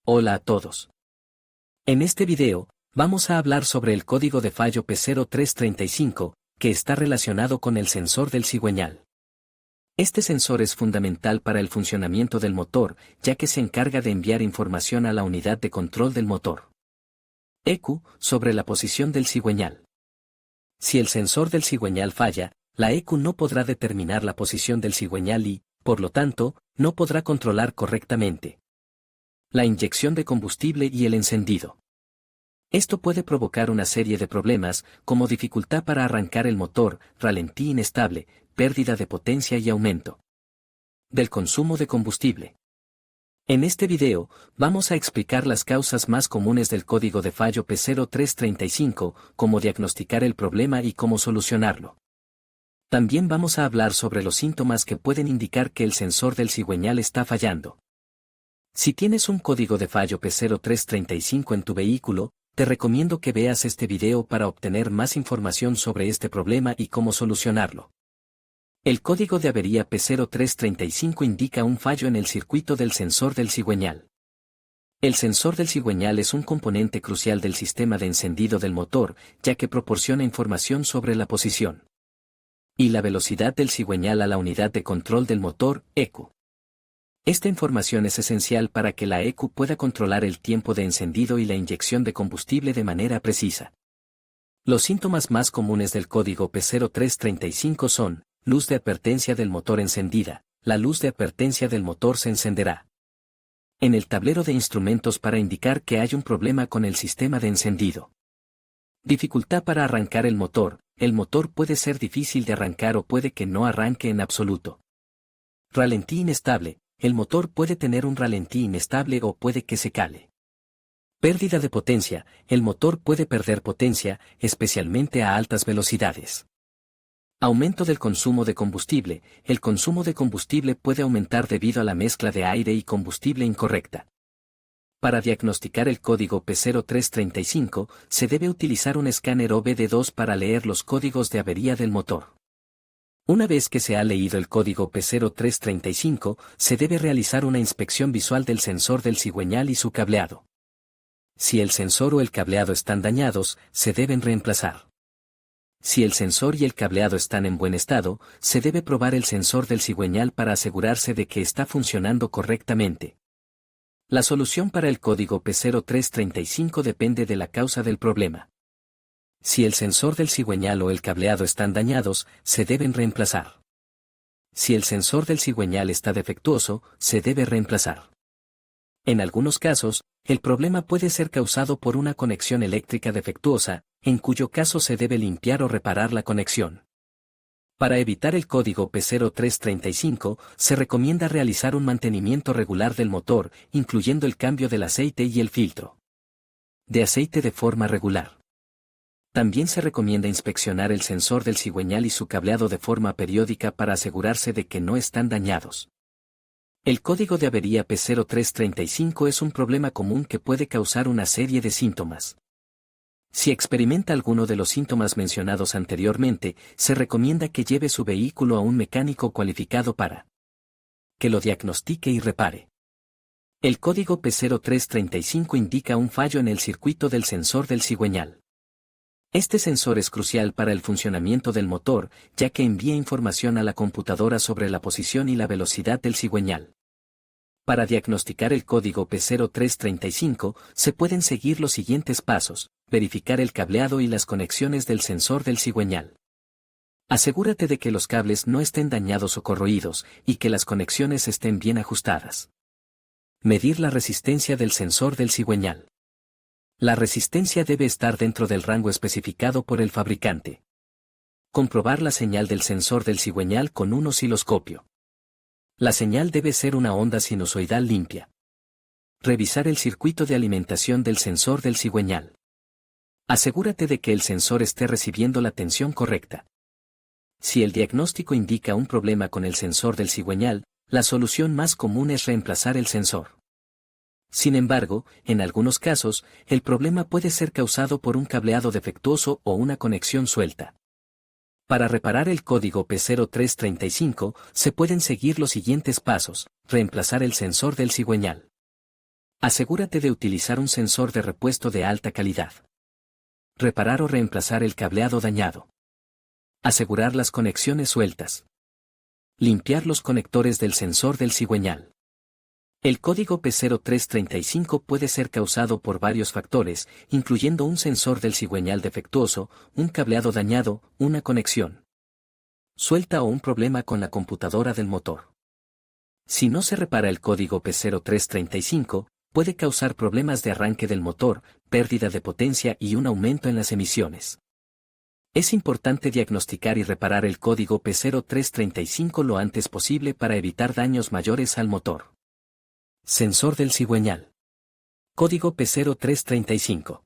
Hola a todos. En este video, vamos a hablar sobre el código de fallo P0335, que está relacionado con el sensor del cigüeñal. Este sensor es fundamental para el funcionamiento del motor, ya que se encarga de enviar información a la unidad de control del motor, ECU, sobre la posición del cigüeñal. Si el sensor del cigüeñal falla, la ECU no podrá determinar la posición del cigüeñal y, por lo tanto, no podrá controlar correctamente la inyección de combustible y el encendido. Esto puede provocar una serie de problemas, como dificultad para arrancar el motor, ralentí inestable, pérdida de potencia y aumento del consumo de combustible. En este video, vamos a explicar las causas más comunes del código de fallo P0335, cómo diagnosticar el problema y cómo solucionarlo. También vamos a hablar sobre los síntomas que pueden indicar que el sensor del cigüeñal está fallando. Si tienes un código de fallo P0335 en tu vehículo, te recomiendo que veas este video para obtener más información sobre este problema y cómo solucionarlo. El código de avería P0335 indica un fallo en el circuito del sensor del cigüeñal. El sensor del cigüeñal es un componente crucial del sistema de encendido del motor, ya que proporciona información sobre la posición y la velocidad del cigüeñal a la unidad de control del motor, ECU. Esta información es esencial para que la ECU pueda controlar el tiempo de encendido y la inyección de combustible de manera precisa. Los síntomas más comunes del código P0335 son: luz de advertencia del motor encendida. La luz de advertencia del motor se encenderá en el tablero de instrumentos para indicar que hay un problema con el sistema de encendido. Dificultad para arrancar el motor puede ser difícil de arrancar o puede que no arranque en absoluto. Ralentí inestable. El motor puede tener un ralentí inestable o puede que se cale. Pérdida de potencia. El motor puede perder potencia, especialmente a altas velocidades. Aumento del consumo de combustible. El consumo de combustible puede aumentar debido a la mezcla de aire y combustible incorrecta. Para diagnosticar el código P0335, se debe utilizar un escáner OBD2 para leer los códigos de avería del motor. Una vez que se ha leído el código P0335, se debe realizar una inspección visual del sensor del cigüeñal y su cableado. Si el sensor o el cableado están dañados, se deben reemplazar. Si el sensor y el cableado están en buen estado, se debe probar el sensor del cigüeñal para asegurarse de que está funcionando correctamente. La solución para el código P0335 depende de la causa del problema. Si el sensor del cigüeñal o el cableado están dañados, se deben reemplazar. Si el sensor del cigüeñal está defectuoso, se debe reemplazar. En algunos casos, el problema puede ser causado por una conexión eléctrica defectuosa, en cuyo caso se debe limpiar o reparar la conexión. Para evitar el código P0335, se recomienda realizar un mantenimiento regular del motor, incluyendo el cambio del aceite y el filtro de aceite de forma regular. También se recomienda inspeccionar el sensor del cigüeñal y su cableado de forma periódica para asegurarse de que no están dañados. El código de avería P0335 es un problema común que puede causar una serie de síntomas. Si experimenta alguno de los síntomas mencionados anteriormente, se recomienda que lleve su vehículo a un mecánico cualificado para que lo diagnostique y repare. El código P0335 indica un fallo en el circuito del sensor del cigüeñal. Este sensor es crucial para el funcionamiento del motor, ya que envía información a la computadora sobre la posición y la velocidad del cigüeñal. Para diagnosticar el código P0335, se pueden seguir los siguientes pasos: verificar el cableado y las conexiones del sensor del cigüeñal. Asegúrate de que los cables no estén dañados o corroídos, y que las conexiones estén bien ajustadas. Medir la resistencia del sensor del cigüeñal. La resistencia debe estar dentro del rango especificado por el fabricante. Comprobar la señal del sensor del cigüeñal con un osciloscopio. La señal debe ser una onda sinusoidal limpia. Revisar el circuito de alimentación del sensor del cigüeñal. Asegúrate de que el sensor esté recibiendo la tensión correcta. Si el diagnóstico indica un problema con el sensor del cigüeñal, la solución más común es reemplazar el sensor. Sin embargo, en algunos casos, el problema puede ser causado por un cableado defectuoso o una conexión suelta. Para reparar el código P0335, se pueden seguir los siguientes pasos: reemplazar el sensor del cigüeñal. Asegúrate de utilizar un sensor de repuesto de alta calidad. Reparar o reemplazar el cableado dañado. Asegurar las conexiones sueltas. Limpiar los conectores del sensor del cigüeñal. El código P0335 puede ser causado por varios factores, incluyendo un sensor del cigüeñal defectuoso, un cableado dañado, una conexión suelta o un problema con la computadora del motor. Si no se repara el código P0335, puede causar problemas de arranque del motor, pérdida de potencia y un aumento en las emisiones. Es importante diagnosticar y reparar el código P0335 lo antes posible para evitar daños mayores al motor. Sensor del cigüeñal. Código P0335.